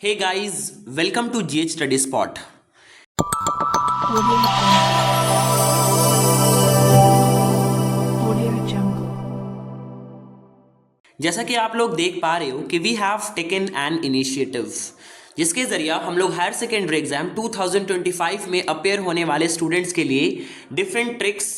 Hey guys, welcome to GH Study Spot. जैसा कि आप लोग देख पा रहे हो कि we have taken an initiative जिसके जरिए हम लोग हायर सेकेंडरी एग्जाम 2025 में अपेयर होने वाले स्टूडेंट्स के लिए different tricks,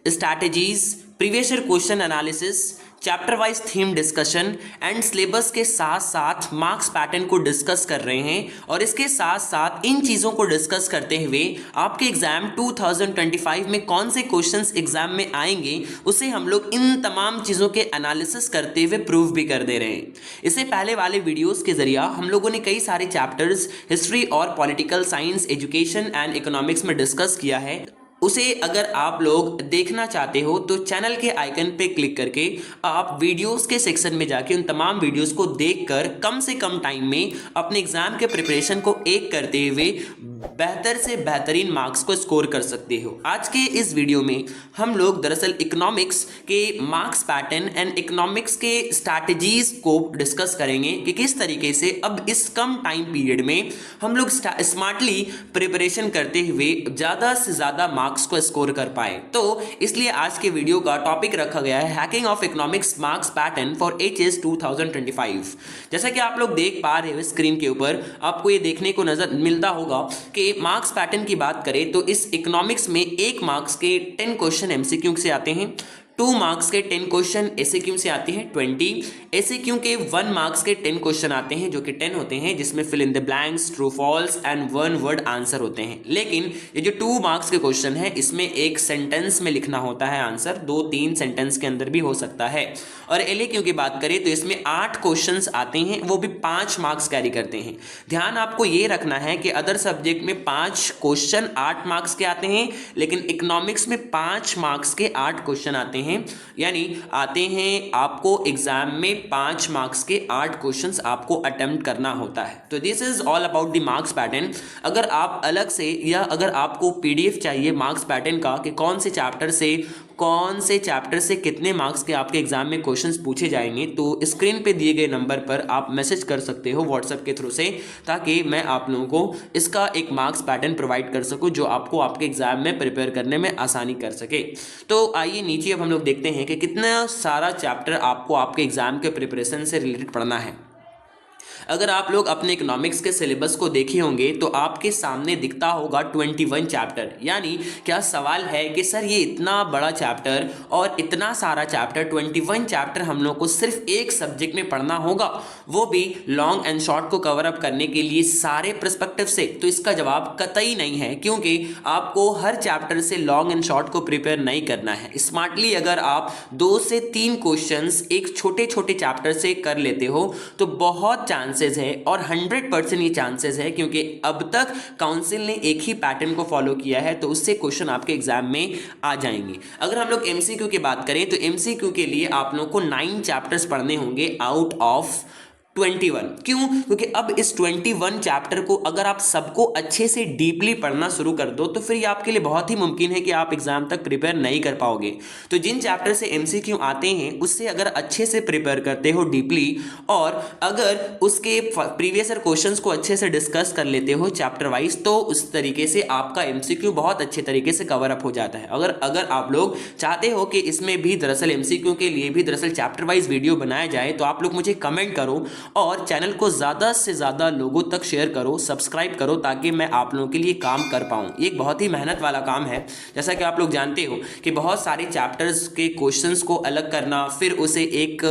strategies, previous year question analysis, chapter wise theme discussion and syllabus के साथ साथ मार्क्स पैटर्न को डिस्कस कर रहे हैं। और इसके साथ साथ इन चीज़ों को डिस्कस करते हुए आपके एग्जाम 2025 में कौन से क्वेश्चंस एग्जाम में आएंगे उसे हम लोग इन तमाम चीज़ों के एनालिसिस करते हुए प्रूव भी कर दे रहे हैं। इससे पहले वाले वीडियोस के जरिए हम लोगों ने कई सारे चैप्टर्स हिस्ट्री और political science, education and economics में डिस्कस किया है। उसे अगर आप लोग देखना चाहते हो तो चैनल के आइकन पे क्लिक करके आप वीडियोस के सेक्शन में जाके उन तमाम वीडियोस को देखकर कम से कम टाइम में अपने एग्जाम के प्रिपरेशन को एक करते हुए बेहतर से बेहतरीन मार्क्स को स्कोर कर सकते हो। आज के इस वीडियो में हम लोग दरअसल इकोनॉमिक्स के मार्क्स पैटर्न एंड इकोनॉमिक्स के स्ट्रैटेजीज को डिस्कस करेंगे कि किस तरीके से अब इस कम टाइम पीरियड में हम लोग स्मार्टली प्रिपरेशन करते हुए ज़्यादा से ज़्यादा मार्क्स को स्कोर कर पाए। तो इसलिए आज के वीडियो का टॉपिक रखा गया है hacking of economics marks pattern for HS 2025। जैसा कि आप लोग देख पा रहे हो स्क्रीन के ऊपर, आपको ये देखने को नजर मिलता होगा कि मार्क्स पैटर्न की बात करें तो इस इकोनॉमिक्स में 1 मार्क्स के 10 क्वेश्चन एमसीक्यू से आते हैं, 2 मार्क्स के 10 क्वेश्चन एसएक्यू से आते हैं 20, एसएक्यू के 1 मार्क्स के 10 क्वेश्चन आते हैं जो कि 10 होते हैं, जिसमें fill in the blanks, true false and 1 word answer होते हैं। लेकिन ये जो 2 मार्क्स के क्वेश्चन है इसमें एक सेंटेंस में लिखना होता है आंसर, 2-3 सेंटेंस के अंदर भी हो सकता है। और एलएक्यू की बात करें तो इसमें 8 क्वेश्चन आते हैं, वो भी 5 मार्क्स कैरी करते हैं। ध्यान आपको ये रखना है कि अदर सब्जेक्ट में 5 क्वेश्चन 8 मार्क्स के आते हैं, लेकिन इकोनॉमिक्स में 5 मार्क्स के 8 क्वेश्चन आते हैं, यानी आते हैं आपको एग्जाम में 5 मार्क्स के 8 क्वेश्चंस आपको अटेम्प्ट करना होता है। तो this is all about the marks pattern. अगर आप अलग से या अगर आपको पीडीएफ चाहिए मार्क्स पैटर्न का कि कौन से चैप्टर से कितने मार्क्स के आपके एग्जाम में क्वेश्चंस पूछे जाएंगे, तो स्क्रीन पे दिए गए नंबर पर आप मैसेज कर सकते हो व्हाट्सएप के थ्रू से, ताकि मैं आप लोगों को इसका एक मार्क्स पैटर्न प्रोवाइड कर सकूं जो आपको आपके एग्जाम में प्रिपेयर करने में आसानी कर सके। तो आइए नीचे अब हम लोग देखते हैं कि कितना सारा चैप्टर आपको आपके एग्जाम के प्रिपरेशन से रिलेटेड पढ़ना है। अगर आप लोग अपने इकोनॉमिक्स के सिलेबस को देखे होंगे तो आपके सामने दिखता होगा 21 चैप्टर। यानी क्या सवाल है कि सर ये इतना बड़ा चैप्टर और इतना सारा चैप्टर 21 चैप्टर हम लोग को सिर्फ एक सब्जेक्ट में पढ़ना होगा, वो भी लॉन्ग एंड शॉर्ट को कवर अप करने के लिए सारे पर्सपेक्टिव से? तो इसका जवाब कतई नहीं है, क्योंकि आपको हर चैप्टर से लॉन्ग एंड शॉर्ट को प्रिपेयर नहीं करना है। स्मार्टली अगर आप 2 से 3 क्वेश्चंस एक छोटे छोटे चैप्टर से कर लेते हो तो बहुत चांसेस है और 100% ये चांसेस है, क्योंकि अब तक काउंसिल ने एक ही पैटर्न को फॉलो किया है, तो उससे क्वेश्चन आपके एग्जाम में आ जाएंगे। अगर हम लोग एमसीक्यू की बात करें तो एमसीक्यू के लिए आप लोगों को 9 चैप्टर्स पढ़ने होंगे आउट ऑफ 21। क्यों? क्योंकि अब इस 21 चैप्टर को अगर आप सबको अच्छे से डीपली पढ़ना शुरू कर दो तो फिर ये आपके लिए बहुत ही मुमकिन है कि आप एग्जाम तक प्रिपेयर नहीं कर पाओगे। तो जिन चैप्टर से एमसीक्यू आते हैं उससे अगर अच्छे से प्रिपेयर करते हो डीपली, और अगर उसके प्रीवियस ईयर क्वेश्चंस को अच्छे से डिस्कस कर लेते हो चैप्टर वाइज, तो उस तरीके से आपका एमसीक्यू बहुत अच्छे तरीके से कवर अप हो जाता है। अगर आप लोग चाहते हो कि इसमें भी दरअसल एमसीक्यू के लिए भी दरअसल चैप्टर वाइज वीडियो बनाया जाए, तो आप लोग मुझे कमेंट करो और चैनल को ज़्यादा से ज़्यादा लोगों तक शेयर करो, सब्सक्राइब करो, ताकि मैं आप लोगों के लिए काम कर पाऊँ। ये एक बहुत ही मेहनत वाला काम है। जैसा कि आप लोग जानते हो कि बहुत सारे चैप्टर्स के क्वेश्चंस को अलग करना, फिर उसे एक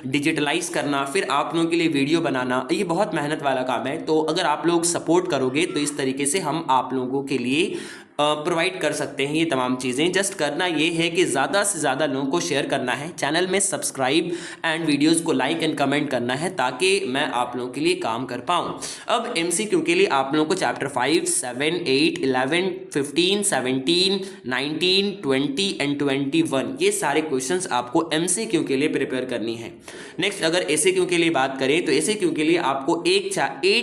डिजिटलाइज करना, फिर आप लोगों के लिए वीडियो बनाना, ये बहुत मेहनत वाला काम है। तो अगर आप लोग सपोर्ट करोगे तो इस तरीके से हम आप लोगों के लिए प्रोवाइड कर सकते हैं ये तमाम चीज़ें। जस्ट करना ये है कि ज़्यादा से ज़्यादा लोगों को शेयर करना है, चैनल में सब्सक्राइब एंड वीडियोस को लाइक एंड कमेंट करना है, ताकि मैं आप लोगों के लिए काम कर पाऊँ। अब एमसीक्यू के लिए आप लोगों को चैप्टर 5, 7, 8, 11, 15, 17, 19, 20 एंड 21 ये सारे क्वेश्चंस आपको एमसीक्यू के लिए प्रिपेयर करनी है। नेक्स्ट अगर एसएक्यू के लिए बात करें तो एसएक्यू के लिए आपको 8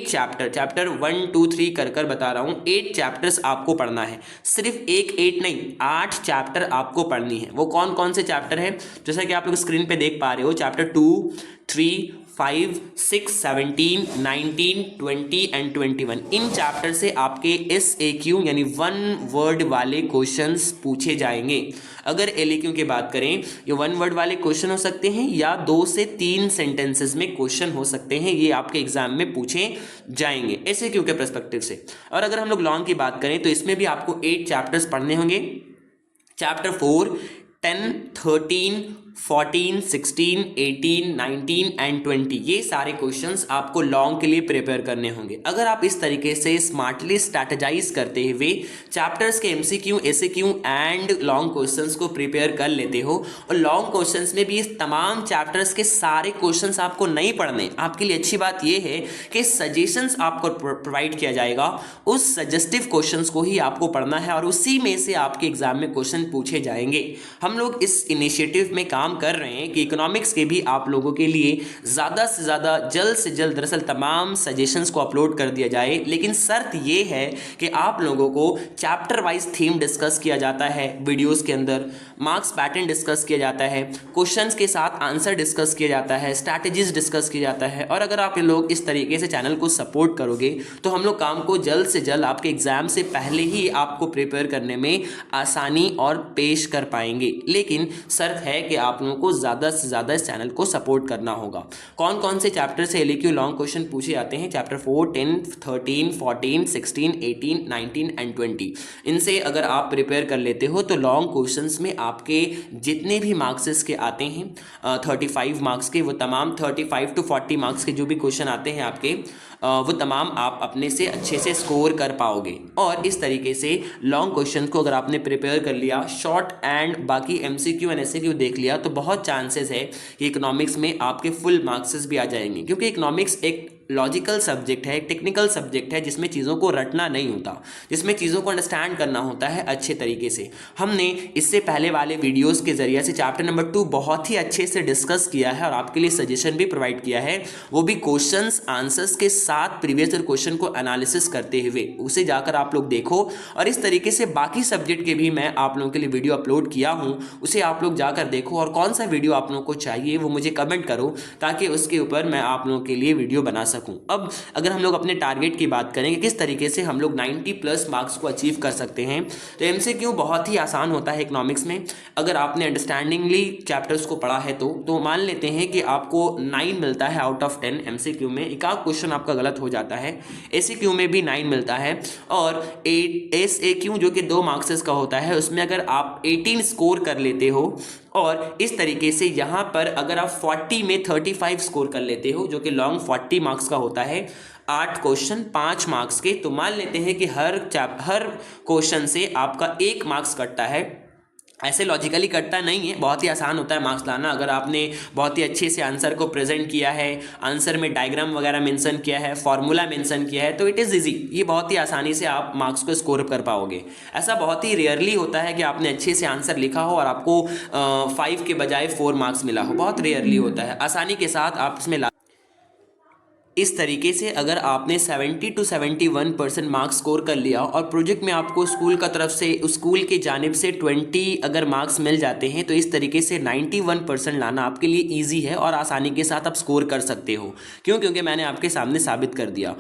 चैप्टर 1, 2, 3 कर बता रहा हूँ, 8 चैप्टर्स आपको पढ़ना है। सिर्फ 8 नहीं, 8 चैप्टर आपको पढ़नी है। वो कौन कौन से चैप्टर हैं? जैसा कि आप लोग स्क्रीन पे देख पा रहे हो, चैप्टर 2, 3, 5, 6, 17, 19, 20 एंड 21 इन चैप्टर से आपके SAQ यानी वन वर्ड वाले क्वेश्चंस पूछे जाएंगे। अगर LAQ की बात करें, ये वन वर्ड वाले क्वेश्चन हो सकते हैं या 2 से 3 सेंटेंसेस में क्वेश्चन हो सकते हैं, ये आपके एग्जाम में पूछे जाएंगे SAQ के पर्सपेक्टिव से। और अगर हम लोग लॉन्ग की बात करें तो इसमें भी आपको 8 चैप्टर्स पढ़ने होंगे। चैप्टर 4, 10, 13, 14, 16, 18, 19 एंड 20 ये सारे क्वेश्चंस आपको लॉन्ग के लिए प्रिपेयर करने होंगे। अगर आप इस तरीके से स्मार्टली स्ट्रैटेजाइज करते हुए चैप्टर्स के MCQ, SAQ and long questions को प्रिपेयर कर लेते हो, और लॉन्ग क्वेश्चंस में भी इस तमाम चैप्टर्स के सारे क्वेश्चंस आपको नहीं पढ़ने, आपके लिए अच्छी बात यह है कि सजेशंस आपको प्रोवाइड किया जाएगा, उस सजेस्टिव क्वेश्चंस को ही आपको पढ़ना है और उसी में से आपके एग्जाम में क्वेश्चन पूछे जाएंगे। हम लोग इस इनिशिएटिव में काम कर रहे हैं कि इकोनॉमिक्स के भी आप लोगों के लिए ज़्यादा से ज़्यादा जल्द से जल्द दरअसल तमाम सजेशंस को अपलोड कर दिया जाए, लेकिन शर्त ये है कि आप लोगों को चैप्टर वाइज थीम डिस्कस किया जाता है वीडियोस के अंदर, मार्क्स पैटर्न डिस्कस किया जाता है, क्वेश्चंस के साथ आंसर डिस्कस किया जाता है, स्ट्रैटेजीज डिस्कस किया जाता है। और अगर आप लोग इस तरीके से चैनल को सपोर्ट करोगे तो हम लोग काम को जल्द से जल्द आपके एग्जाम से पहले ही आपको प्रिपेयर करने में आसानी और पेश कर पाएंगे। लेकिन शर्त है कि आप लोगों को ज़्यादा से ज़्यादा इस चैनल को सपोर्ट करना होगा। कौन कौन से चैप्टर से LAQ लॉन्ग क्वेश्चन पूछे जाते हैं? चैप्टर 4, 10, 13, 14, 16, 18, 19 एंड 20 इनसे अगर आप प्रिपेयर कर लेते हो तो लॉन्ग क्वेश्चंस में आपके जितने भी मार्क्सेस के आते हैं 35 मार्क्स के, वो तमाम 35 to 40 मार्क्स के जो भी क्वेश्चन आते हैं आपके वो तमाम आप अपने से अच्छे से स्कोर कर पाओगे। और इस तरीके से लॉन्ग क्वेश्चन को अगर आपने प्रिपेयर कर लिया, शॉर्ट एंड बाकी MCQ एंड SAQ देख लिया, तो बहुत चांसेस है कि इकोनॉमिक्स में आपके फुल मार्क्सेस भी आ जाएंगे, क्योंकि इकोनॉमिक्स एक लॉजिकल सब्जेक्ट है, टेक्निकल सब्जेक्ट है, जिसमें चीज़ों को रटना नहीं होता, जिसमें चीज़ों को अंडरस्टैंड करना होता है अच्छे तरीके से। हमने इससे पहले वाले वीडियोस के जरिए से चैप्टर नंबर 2 बहुत ही अच्छे से डिस्कस किया है और आपके लिए सजेशन भी प्रोवाइड किया है, वो भी क्वेश्चंस आंसर्स के साथ प्रीवियस ईयर क्वेश्चन को एनालिसिस करते हुए। उसे जाकर आप लोग देखो, और इस तरीके से बाकी सब्जेक्ट के भी मैं आप लोगों के लिए वीडियो अपलोड किया हूँ, उसे आप लोग जाकर देखो। और कौन सा वीडियो आप लोगों को चाहिए वो मुझे कमेंट करो, ताकि उसके ऊपर मैं आप लोगों के लिए वीडियो बना सकूँ। अब अगर हम लोग अपने टारगेट की बात करें कि किस तरीके से हम लोग 90+ मार्क्स को अचीव कर सकते हैं, तो MCQ बहुत ही आसान होता है इकोनॉमिक्स में। अगर आपने अंडरस्टैंडिंगली चैप्टर्स को पढ़ा है तो मान लेते हैं कि आपको 9 मिलता है आउट ऑफ 10 MCQ में, एक आध क्वेश्चन आपका गलत हो जाता है, SAQ में भी 9 मिलता है, और SAQ जो कि 2 मार्क्सेस का होता है उसमें अगर आप 18 स्कोर कर लेते हो, और इस तरीके से यहाँ पर अगर आप 40 में 35 स्कोर कर लेते हो, जो कि लॉन्ग 40 मार्क्स का होता है, 8 क्वेश्चन 5 मार्क्स के, तो मान लेते हैं कि हर क्वेश्चन से आपका 1 मार्क्स कटता है। ऐसे लॉजिकली कटता नहीं है, बहुत ही आसान होता है मार्क्स लाना। अगर आपने बहुत ही अच्छे से आंसर को प्रेजेंट किया है, आंसर में डायग्राम वगैरह मेंशन किया है, फॉर्मूला मेंशन किया है, तो इट इज़ इजी, ये बहुत ही आसानी से आप मार्क्स को स्कोर कर पाओगे। ऐसा बहुत ही रेयरली होता है कि आपने अच्छे से आंसर लिखा हो और आपको 5 के बजाय 4 मार्क्स मिला हो, बहुत रेयरली होता है। आसानी के साथ आप इसमें इस तरीके से अगर आपने 70 to 71% मार्क्स स्कोर कर लिया और प्रोजेक्ट में आपको स्कूल का तरफ से, स्कूल के जानिब से 20 अगर मार्क्स मिल जाते हैं, तो इस तरीके से 91% लाना आपके लिए इजी है और आसानी के साथ आप स्कोर कर सकते हो। क्यों? क्योंकि मैंने आपके सामने साबित कर दिया।